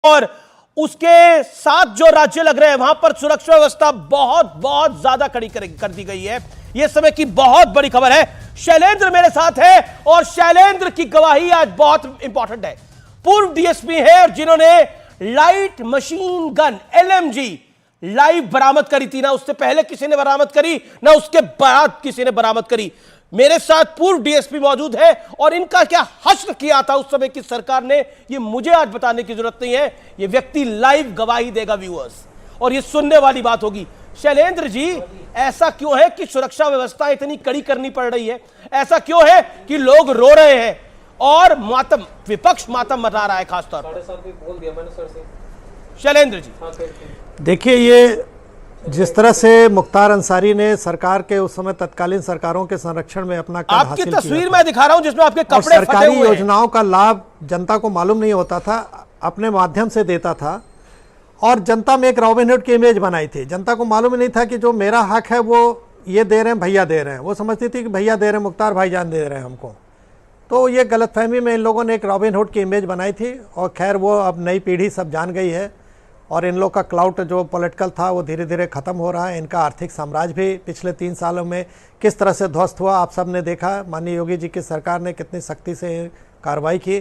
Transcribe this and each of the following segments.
और उसके साथ जो राज्य लग रहे हैं वहां पर सुरक्षा व्यवस्था बहुत बहुत ज्यादा कड़ी कर दी गई है। यह समय की बहुत बड़ी खबर है। शैलेंद्र मेरे साथ है और शैलेंद्र की गवाही आज बहुत इंपॉर्टेंट है। पूर्व डीएसपी है और जिन्होंने light machine gun LMG live बरामद करी थी। ना उससे पहले किसी ने बरामद करी, ना उसके बाद किसी ने बरामद करी। मेरे साथ पूर्व डीएसपी मौजूद है और इनका क्या हश्र किया था उस समय की सरकार ने, ये मुझे आज बताने की जरूरत नहीं है। ये व्यक्ति लाइव गवाही देगा व्यूअर्स, और ये सुनने वाली बात होगी। शैलेंद्र जी, ऐसा क्यों है कि सुरक्षा व्यवस्था इतनी कड़ी करनी पड़ रही है? ऐसा क्यों है कि लोग रो रहे हैं और मातम, विपक्ष मातम मना रहा है खासतौर पर? शैलेंद्र जी देखिए, ये जिस तरह से मुख्तार अंसारी ने सरकार के उस समय तत्कालीन सरकारों के संरक्षण में अपना काम हासिल किया, आपकी तस्वीर मैं दिखा रहा हूं जिसमें आपके कपड़े फटे हुए हैं। सरकारी योजनाओं का लाभ जनता को मालूम नहीं होता था, अपने माध्यम से देता था और जनता में एक रॉबिनहुड की इमेज बनाई थी। जनता को मालूम ही नहीं था कि जो मेरा हक है वो ये दे रहे हैं, भैया दे रहे हैं। वो समझती थी कि भैया दे रहे हैं, मुख्तार भाईजान दे रहे हैं हमको। तो ये गलतफहमी में इन लोगों ने एक रॉबिनहुड की इमेज बनाई थी और खैर वो अब नई पीढ़ी सब जान गई है और इन लोग का क्लाउट जो पॉलिटिकल था वो धीरे धीरे ख़त्म हो रहा है। इनका आर्थिक साम्राज्य भी पिछले 3 सालों में किस तरह से ध्वस्त हुआ आप सब ने देखा। माननीय योगी जी की सरकार ने कितनी सख्ती से कार्रवाई की,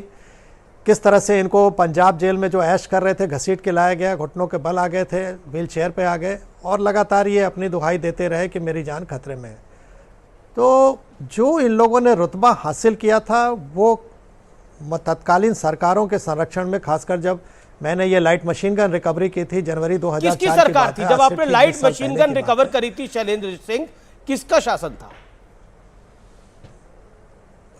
किस तरह से इनको पंजाब जेल में जो ऐश कर रहे थे घसीट के लाया गया, घुटनों के बल आ गए थे, व्हील चेयर पर आ गए और लगातार ये अपनी दुहाई देते रहे कि मेरी जान खतरे में है। तो जो इन लोगों ने रुतबा हासिल किया था वो तत्कालीन सरकारों के संरक्षण में, खासकर जब मैंने ये लाइट मशीन गन रिकवरी की थी जनवरी 2004 किसकी सरकार थी जब आपने लाइट मशीन गन रिकवर करी थी? शैलेंद्र सिंह, किसका शासन था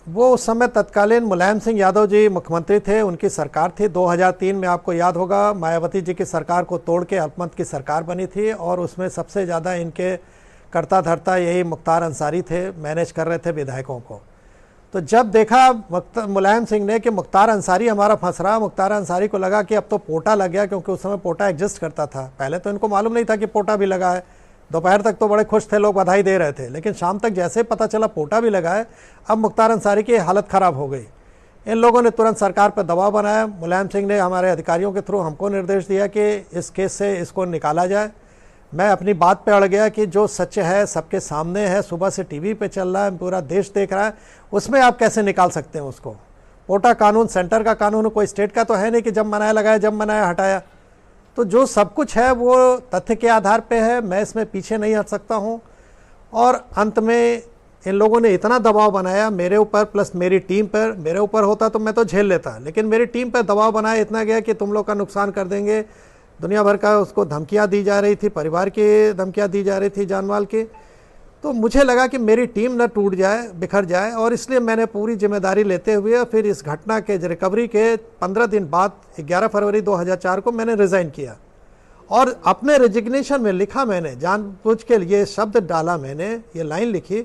वो? उस समय तत्कालीन मुलायम सिंह यादव जी मुख्यमंत्री थे, उनकी सरकार थी। 2003 में आपको याद होगा मायावती जी की सरकार को तोड़ के अल्पमत की सरकार बनी थी और उसमें सबसे ज़्यादा इनके कर्ता धर्ता यही मुख्तार अंसारी थे, मैनेज कर रहे थे विधायकों को। तो जब देखा मुलायम सिंह ने कि मुख्तार अंसारी हमारा फंस रहा, मुख्तार अंसारी को लगा कि अब तो पोटा लग गया, क्योंकि उस समय पोटा एग्जिस्ट करता था। पहले तो इनको मालूम नहीं था कि पोटा भी लगा है। दोपहर तक तो बड़े खुश थे, लोग बधाई दे रहे थे, लेकिन शाम तक जैसे पता चला पोटा भी लगा है, अब मुख्तार अंसारी की हालत ख़राब हो गई। इन लोगों ने तुरंत सरकार पर दबाव बनाया। मुलायम सिंह ने हमारे अधिकारियों के थ्रू हमको निर्देश दिया कि इस केस से इसको निकाला जाए। मैं अपनी बात पे अड़ गया कि जो सच है सबके सामने है, सुबह से टीवी पे चल रहा है, पूरा देश देख रहा है, उसमें आप कैसे निकाल सकते हैं उसको? पोटा कानून सेंटर का कानून, कोई स्टेट का तो है नहीं कि जब मनाया लगाया, जब मनाया हटाया। तो जो सब कुछ है वो तथ्य के आधार पे है, मैं इसमें पीछे नहीं हट सकता हूँ। और अंत में इन लोगों ने इतना दबाव बनाया मेरे ऊपर प्लस मेरी टीम पर। मेरे ऊपर होता तो मैं तो झेल लेता, लेकिन मेरी टीम पर दबाव बनाया इतना गया कि तुम लोग का नुकसान कर देंगे। दुनिया भर का उसको धमकियां दी जा रही थी, परिवार की धमकियां दी जा रही थी जान माल की। तो मुझे लगा कि मेरी टीम न टूट जाए, बिखर जाए, और इसलिए मैंने पूरी जिम्मेदारी लेते हुए फिर इस घटना के रिकवरी के 15 दिन बाद 11 फरवरी 2004 को मैंने रिज़ाइन किया। और अपने रेजिग्नेशन में लिखा, मैंने जानबूझ के ये शब्द डाला, मैंने ये लाइन लिखी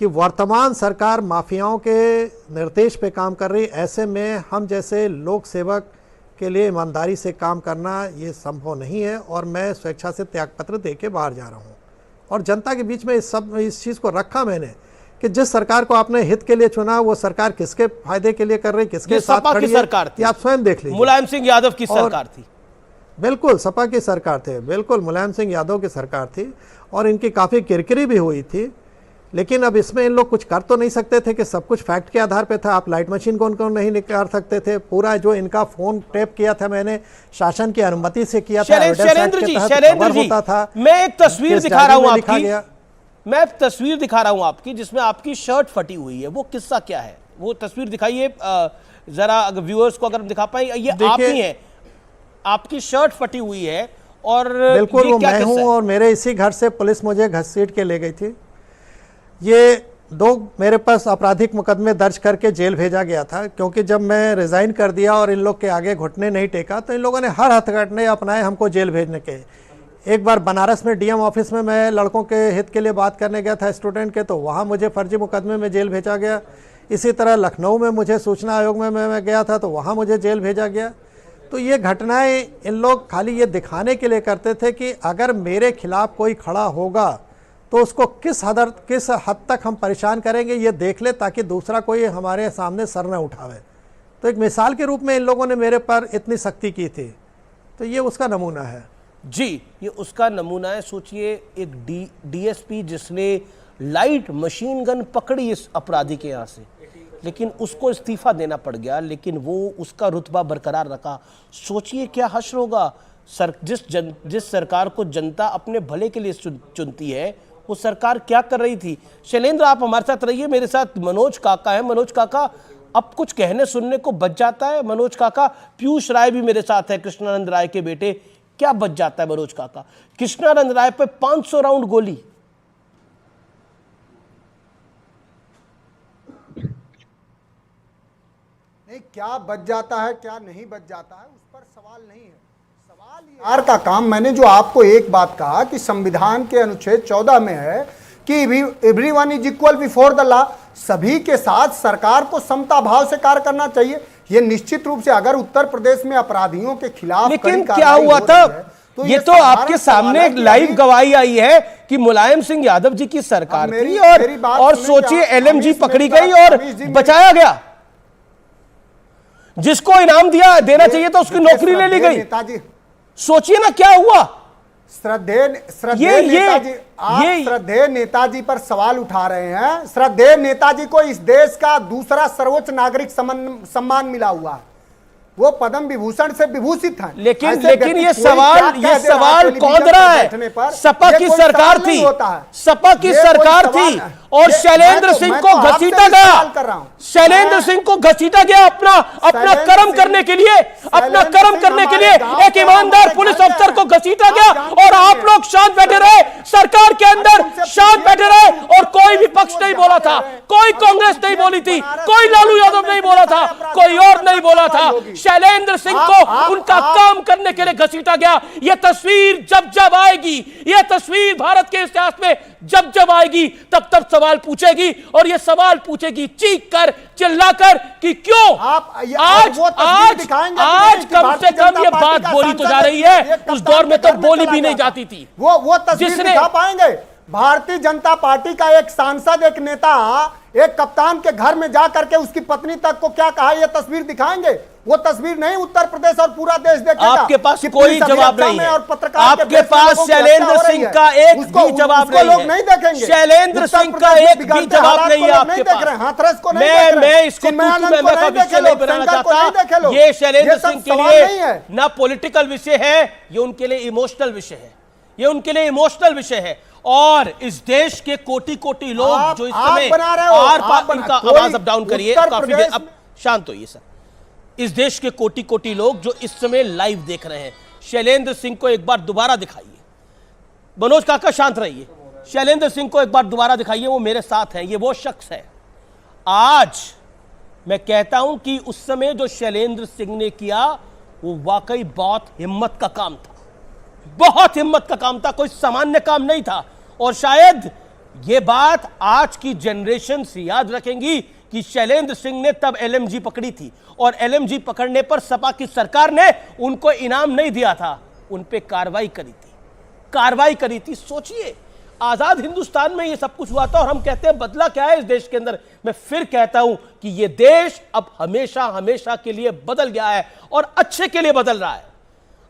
कि वर्तमान सरकार माफियाओं के निर्देश पे काम कर रही, ऐसे में हम जैसे लोक सेवक के लिए ईमानदारी से काम करना ये संभव नहीं है और मैं स्वेच्छा से त्यागपत्र दे के बाहर जा रहा हूँ। और जनता के बीच में इस चीज़ को रखा मैंने कि जिस सरकार को आपने हित के लिए चुना वो सरकार किसके फायदे के लिए कर रही, किसके साथ खड़ी है, सरकार थी, आप स्वयं देख लीजिए। मुलायम सिंह यादव की सरकार थी, बिल्कुल सपा की सरकार थे, बिल्कुल मुलायम सिंह यादव की सरकार थी और इनकी काफ़ी किरकिरी भी हुई थी। लेकिन अब इसमें इन लोग कुछ कर तो नहीं सकते थे कि सब कुछ फैक्ट के आधार पे था। आप लाइट मशीन को उनको नहीं निकाल सकते थे। पूरा जो इनका फोन टेप किया था मैंने शासन की अनुमति से किया था। शैलेंद्र जी, मैं एक तस्वीर दिखा रहा हूं आपकी, मैं तस्वीर दिखा रहा हूं आपकी जिसमें आपकी शर्ट फटी हुई है। वो किस्सा क्या है? वो तस्वीर दिखाइए जरा, अगर व्यूअर्स को अगर हम दिखा पाए। ये आप ही हैं, आपकी शर्ट फटी हुई है और बिल्कुल वो मैं हूँ और मेरे इसी घर से पुलिस मुझे घसीट के ले गई थी। ये 2 मेरे पास आपराधिक मुकदमे दर्ज करके जेल भेजा गया था, क्योंकि जब मैं रिज़ाइन कर दिया और इन लोग के आगे घुटने नहीं टेका तो इन लोगों ने हर हथकंडे अपनाए हमको जेल भेजने के। एक बार बनारस में डीएम ऑफिस में मैं लड़कों के हित के लिए बात करने गया था स्टूडेंट के, तो वहाँ मुझे फर्जी मुकदमे में जेल भेजा गया। इसी तरह लखनऊ में मुझे सूचना आयोग में मैं गया था तो वहाँ मुझे जेल भेजा गया। तो ये घटनाएँ इन लोग खाली ये दिखाने के लिए करते थे कि अगर मेरे खिलाफ कोई खड़ा होगा तो उसको किस हद तक हम परेशान करेंगे ये देख ले, ताकि दूसरा कोई हमारे सामने सर न उठावे। तो एक मिसाल के रूप में इन लोगों ने मेरे पर इतनी सख्ती की थी तो ये उसका नमूना है जी, ये उसका नमूना है। सोचिए एक डीएसपी जिसने लाइट मशीन गन पकड़ी इस अपराधी के यहाँ से, लेकिन उसको इस्तीफा देना पड़ गया, लेकिन वो उसका रुतबा बरकरार रखा। सोचिए क्या हश्र होगा। जिस सरकार को जनता अपने भले के लिए चुनती है, वो सरकार क्या कर रही थी। शैलेंद्र, आप हमारे साथ रहिए, मेरे साथ मनोज काका है। मनोज काका, अब कुछ कहने सुनने को बच जाता है। मनोज काका, पीयूष राय भी मेरे साथ है, कृष्णानंद राय के बेटे। क्या बच जाता है मनोज काका? कृष्णानंद राय पे 500 राउंड गोली। नहीं, क्या बच जाता है क्या नहीं बच जाता है उस पर सवाल नहीं है। सवाल यार का काम, मैंने जो आपको एक बात कहा कि संविधान के अनुच्छेद 14 में है कि everyone is equal before the law, सभी के साथ सरकार को समता भाव से कार्य करना चाहिए। ये निश्चित रूप से अगर उत्तर प्रदेश में अपराधियों के खिलाफ, लेकिन क्या हुआ था, तो ये तो आपके सामने एक लाइव गवाही आई है कि मुलायम सिंह यादव जी की सरकार थी और सोचिए एलएमजी पकड़ी गई और बचाया गया। जिसको इनाम देना चाहिए था उसकी नौकरी ले ली गई। सोचिए ना क्या हुआ। श्रद्धेय नेताजी पर सवाल उठा रहे हैं। श्रद्धेय नेताजी को इस देश का दूसरा सर्वोच्च नागरिक सम्मान मिला हुआ है, वो पद्म विभूषण से विभूषित हैं। लेकिन ये सवाल कौन रहा है? सपा की सरकार थी, सपा की सरकार थी और शैलेंद्र सिंह को घसीटा गया। शैलेंद्र सिंह को घसीटा गया अपना कर्म करने के लिए, अपना कर्म करने के लिए एक ईमानदार पुलिस अफसर को घसीटा गया और आप लोग शांत बैठे रहे, सरकार के अंदर शांत बैठे रहे और कोई भी पक्ष नहीं बोला था, कोई कांग्रेस नहीं बोली थी, कोई लालू यादव नहीं बोला था, कोई और नहीं बोला था। शैलेंद्र सिंह को उनका काम करने के लिए घसीटा गया। यह तस्वीर जब आएगी, यह तस्वीर भारत के इतिहास में जब आएगी, तब सवाल पूछेगी और यह सवाल पूछेगी चीख कर, चिल्लाकर कि क्यों आज कम से कम ये बात बोली तो जा रही है, उस दौर में तो बोली भी नहीं जाती थी। वो तस्वीर दिखा पाएंगे? भारतीय जनता पार्टी का एक सांसद, एक नेता, एक कप्तान के घर में जाकर के उसकी पत्नी तक को क्या कहा, यह तस्वीर दिखाएंगे? वो तस्वीर नहीं उत्तर प्रदेश और पूरा देश देखेगा। आपके पास कोई जवाब नहीं है। आपके पास शैलेंद्र सिंह का एक भी जवाब नहीं है। नहीं देखेंगे शैलेंद्र सिंह का एक भी जवाब नहीं है आपके पास। मैं इसको विषय नहीं बनाना चाहता। ये शैलेंद्र सिंह के लिए ना पॉलिटिकल विषय है, ये उनके लिए इमोशनल विषय है, ये उनके लिए इमोशनल विषय है। और इस देश के कोटि लोग जो इस समय इनका आवाज अप डाउन करिए, काफी देर अब शांत होइए सर। इस देश के कोटि लोग जो इस समय लाइव देख रहे हैं, शैलेंद्र सिंह को एक बार दोबारा दिखाइए। मनोज काका शांत रहिए। शैलेंद्र सिंह को एक बार दोबारा दिखाइए, वो मेरे साथ हैं, ये वो शख्स है। आज मैं कहता हूं कि उस समय जो शैलेंद्र सिंह ने किया वो वाकई बहुत हिम्मत का काम था, बहुत हिम्मत का काम था, कोई सामान्य काम नहीं था। और शायद ये बात आज की जनरेशन से याद रखेंगी कि शैलेंद्र सिंह ने तब एलएमजी पकड़ी थी और एलएमजी पकड़ने पर सपा की सरकार ने उनको इनाम नहीं दिया था, उन पे कार्रवाई करी थी। सोचिए, आजाद हिंदुस्तान में ये सब कुछ हुआ था और हम कहते हैं बदला क्या है इस देश के अंदर। मैं फिर कहता हूं कि ये देश अब हमेशा के लिए बदल गया है और अच्छे के लिए बदल रहा है।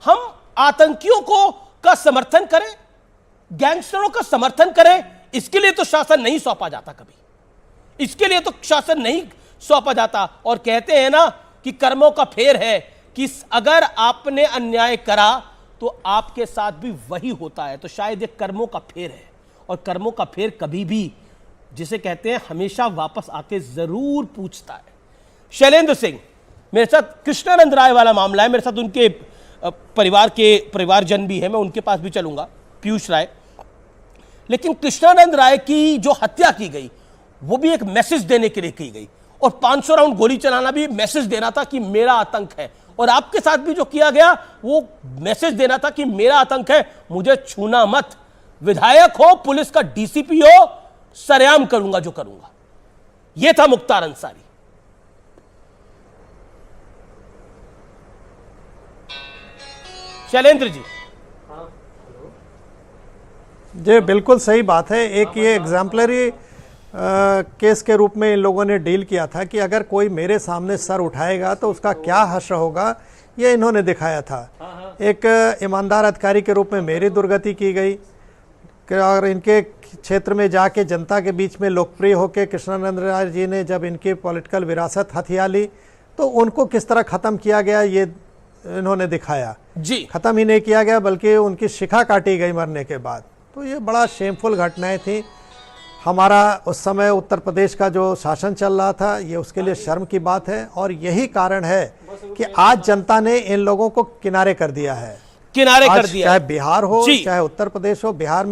हम आतंकियों का समर्थन करें, गैंगस्टरों का समर्थन करें, इसके लिए तो शासन नहीं सौंपा जाता, कभी इसके लिए तो शासन नहीं सौंपा जाता। और कहते हैं ना कि कर्मों का फेर है, कि अगर आपने अन्याय करा तो आपके साथ भी वही होता है। तो शायद ये कर्मों का फेर है और कर्मों का फेर कभी भी, जिसे कहते हैं, हमेशा वापस आके जरूर पूछता है। शैलेंद्र सिंह, मेरे साथ कृष्णानंद राय वाला मामला है, मेरे साथ उनके परिवारजन भी है, मैं उनके पास भी चलूंगा, पीयूष राय। लेकिन कृष्णानंद राय की जो हत्या की गई वो भी एक मैसेज देने के लिए की गई और 500 राउंड गोली चलाना भी मैसेज देना था कि मेरा आतंक है। और आपके साथ भी जो किया गया वो मैसेज देना था कि मेरा आतंक है, मुझे छूना मत। विधायक हो, पुलिस का डीसीपी हो, सरेआम करूंगा जो करूंगा। यह था मुख्तार अंसारी। शैलेंद्र जी। जी बिल्कुल सही बात है। एक ये एग्जाम्पलरी केस के रूप में इन लोगों ने डील किया था कि अगर कोई मेरे सामने सर उठाएगा तो उसका क्या हश्र होगा। ये इन्होंने दिखाया था। एक ईमानदार अधिकारी के रूप में मेरी दुर्गति की गई और इनके क्षेत्र में जाके जनता के बीच में लोकप्रिय होकर कृष्णानंद राय जी ने जब इनकी पॉलिटिकल विरासत हथिया ली तो उनको किस तरह ख़त्म किया गया ये इन्होंने दिखाया जी। ख़त्म ही नहीं किया गया बल्कि उनकी शिखा काटी गई मरने के बाद। तो ये बड़ा शेमफुल घटनाएं थी। हमारा उस समय उत्तर प्रदेश का जो शासन चल रहा था ये उसके लिए शर्म की बात है और यही कारण है कि आज जनता ने इन लोगों को किनारे कर दिया है, किनारे कर दिया। चाहे बिहार हो चाहे उत्तर प्रदेश हो, बिहार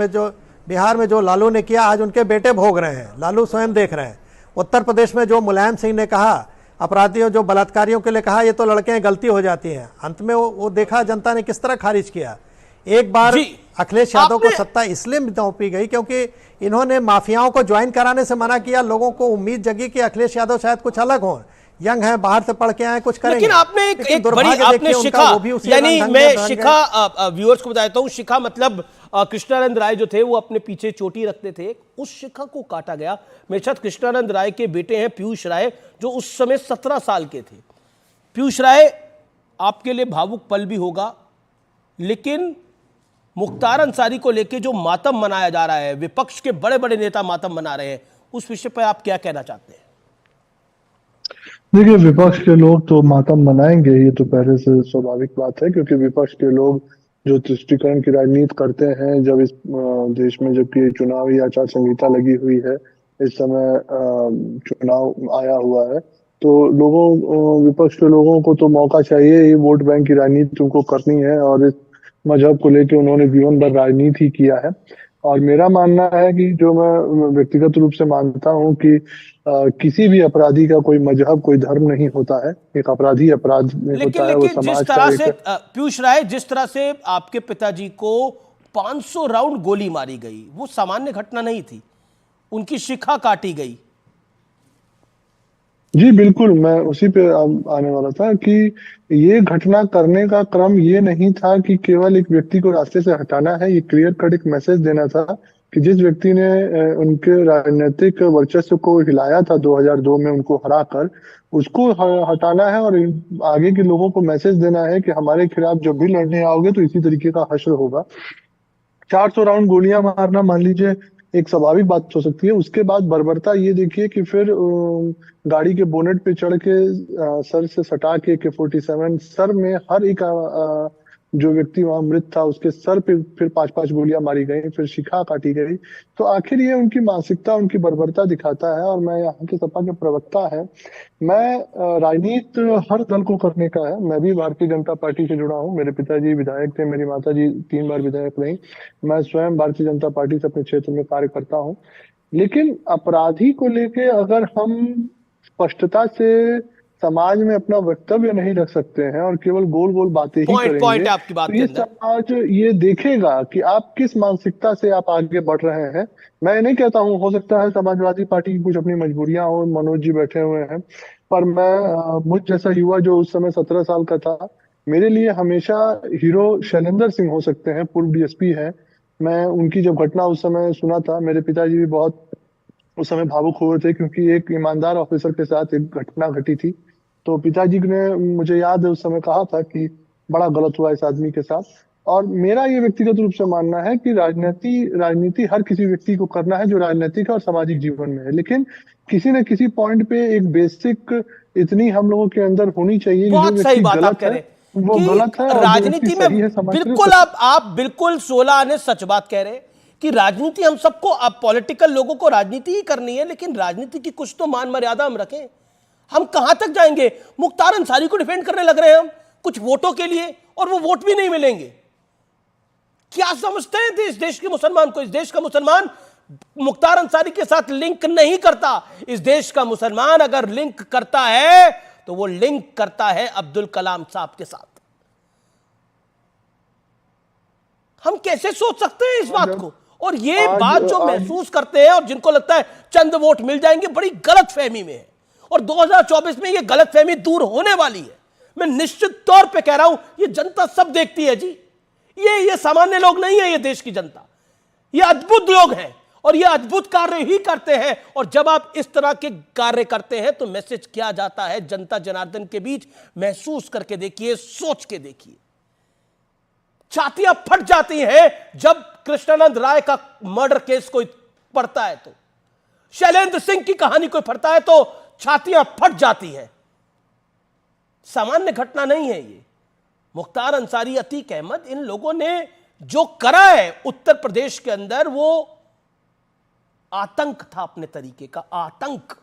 में जो लालू ने किया आज उनके बेटे भोग रहे हैं, लालू स्वयं देख रहे हैं। उत्तर प्रदेश में जो मुलायम सिंह ने कहा अपराधियों जो बलात्कारियों के लिए कहा ये तो लड़के हैं, गलती हो जाती है, अंत में वो देखा जनता ने किस तरह खारिज किया। एक बार अखिलेश यादव को सत्ता इसलिए सौंपी गई क्योंकि इन्होंने माफियाओं को ज्वाइन कराने से मना किया। लोगों को उम्मीद जगी कि अखिलेश यादव शायद कुछ अलग हो, यंग हैं, बाहर से पढ़ के आए, कुछ करेंगे। लेकिन आपने एक बड़ी आपने शिखा, यानी मैं शिखा व्यूअर्स को बताता हूं, शिखा मतलब कृष्णानंद राय जो थे वो अपने पीछे चोटी रखते थे, उस शिखा को काटा गया। मेरे साथ कृष्णानंद राय के बेटे हैं पीयूष राय जो उस समय 17 साल के थे। पीयूष राय, आपके लिए भावुक पल भी होगा, लेकिन मुख्तार अंसारी को लेकर जो मातम मनाया जा रहा है, विपक्ष के बड़े बड़े नेता मातम मना रहे हैं, उस विषय पर आप क्या कहना चाहते हैं? देखिए, विपक्ष के लोग तो मातम मनाएंगे, ये तो पहले से स्वाभाविक बात है, क्योंकि विपक्ष के लोग जो तुष्टीकरण की राजनीति करते हैं, जब इस देश में जबकि चुनावी आचार संहिता लगी हुई है, इस समय चुनाव आया हुआ है, तो विपक्ष के लोगों को तो मौका चाहिए ही, वोट बैंक की राजनीति उनको करनी है और इस मजहब को लेकर उन्होंने जीवन भर राजनीति किया है। और मेरा मानना है कि जो मैं व्यक्तिगत रूप से मानता हूं कि किसी भी अपराधी का कोई मजहब कोई धर्म नहीं होता है, एक अपराधी अपराध में होता है, वो समाज जिस तरह से पीयूष राय, जिस तरह से आपके पिताजी को 500 राउंड गोली मारी गई, वो सामान्य घटना नहीं थी, उनकी शिखा काटी गई। जी बिल्कुल, मैं उसी पे आने वाला था कि ये घटना करने का क्रम ये नहीं था कि केवल एक व्यक्ति को रास्ते से हटाना है, ये क्लियर कट एक मैसेज देना था कि जिस व्यक्ति ने उनके राजनीतिक वर्चस्व को हिलाया था 2002 में उनको हराकर, उसको हटाना है और आगे के लोगों को मैसेज देना है कि हमारे खिलाफ जब भी लड़ने आओगे तो इसी तरीके का हश्र होगा। 400 राउंड गोलियां मारना मान लीजिए एक स्वाभाविक बात हो सकती है, उसके बाद बर्बरता ये देखिए कि फिर गाड़ी के बोनेट पे चढ़ के सर से सटा के AK-47 सर में हर एक जो व्यक्ति वहां मृत था उसके सर पे फिर 5-5 गोलियां मारी गई, फिर शिखा काटी गई। तो आखिर ये उनकी मानसिकता, उनकी बर्बरता दिखाता है। और मैं यहाँ के सपा के प्रवक्ता है, मैं राजनीति हर दल को करने का है। मैं भी भारतीय जनता पार्टी से जुड़ा हूँ, मेरे पिताजी विधायक थे, मेरी माताजी 3 बार विधायक रही, मैं स्वयं भारतीय जनता पार्टी से अपने क्षेत्र में कार्य करता हूँ। लेकिन अपराधी को लेके अगर हम स्पष्टता से समाज में अपना वक्तव्य नहीं रख सकते हैं और केवल गोल गोल बातें ही करेंगे, आपकी बात तो ये समाज ये देखेगा कि आप किस मानसिकता से आप आगे बढ़ रहे हैं। मैं नहीं कहता हूँ, हो सकता है समाजवादी पार्टी की कुछ अपनी मजबूरियां हो, मनोज जी बैठे हुए हैं, पर मैं मुझ जैसा युवा जो उस समय 17 साल का था, मेरे लिए हमेशा हीरो शैलेंद्र सिंह हो सकते हैं, पूर्व DSP है। मैं उनकी जब घटना उस समय सुना था, मेरे पिताजी भी बहुत उस समय भावुक हुए थे क्योंकि एक ईमानदार ऑफिसर के साथ एक घटना घटी थी। तो पिताजी ने मुझे याद है उस समय कहा था कि बड़ा गलत हुआ इस आदमी के साथ। और मेरा ये व्यक्तिगत रूप से मानना है कि राजनीति हर किसी व्यक्ति को करना है जो राजनीतिक और सामाजिक जीवन में है, लेकिन किसी न किसी पॉइंट पे एक बेसिक इतनी हम लोगों के अंदर होनी चाहिए। बहुत सही बात आप कह रहे हैं, वो गलत है, राजनीति में बिल्कुल आप बिल्कुल 16 आने सच बात कह रहे हैं कि राजनीति हम सबको, अब पॉलिटिकल लोगों को राजनीति ही करनी है, लेकिन राजनीति की कुछ तो मान मर्यादा हम रखें। हम कहां तक जाएंगे? मुख्तार अंसारी को डिफेंड करने लग रहे हैं हम कुछ वोटों के लिए, और वो वोट भी नहीं मिलेंगे। क्या समझते हैं इस देश के मुसलमान को? इस देश का मुसलमान मुख्तार अंसारी के साथ लिंक नहीं करता। इस देश का मुसलमान अगर लिंक करता है तो वो लिंक करता है अब्दुल कलाम साहब के साथ। हम कैसे सोच सकते हैं इस बात को? और ये बात जो महसूस करते हैं और जिनको लगता है चंद वोट मिल जाएंगे, बड़ी गलत फहमी में है। और 2024 में ये गलतफहमी दूर होने वाली है। मैं निश्चित तौर पे कह रहा हूं, ये जनता सब देखती है जी। ये सामान्य लोग नहीं है, ये देश की जनता, ये अद्भुत लोग हैं। और ये अद्भुत कार्य ही करते हैं। और जब आप इस तरह के कार्य करते हैं तो मैसेज क्या जाता है जनता जनार्दन के बीच, महसूस करके देखिए, सोच के देखिए। छातियां फट जाती हैं जब कृष्णानंद राय का मर्डर केस कोई पढ़ता है, तो शैलेंद्र सिंह की कहानी कोई पढ़ता है तो छातियां फट जाती हैं। सामान्य घटना नहीं है ये। मुख्तार अंसारी, अतीक अहमद, इन लोगों ने जो करा है उत्तर प्रदेश के अंदर, वो आतंक था, अपने तरीके का आतंक।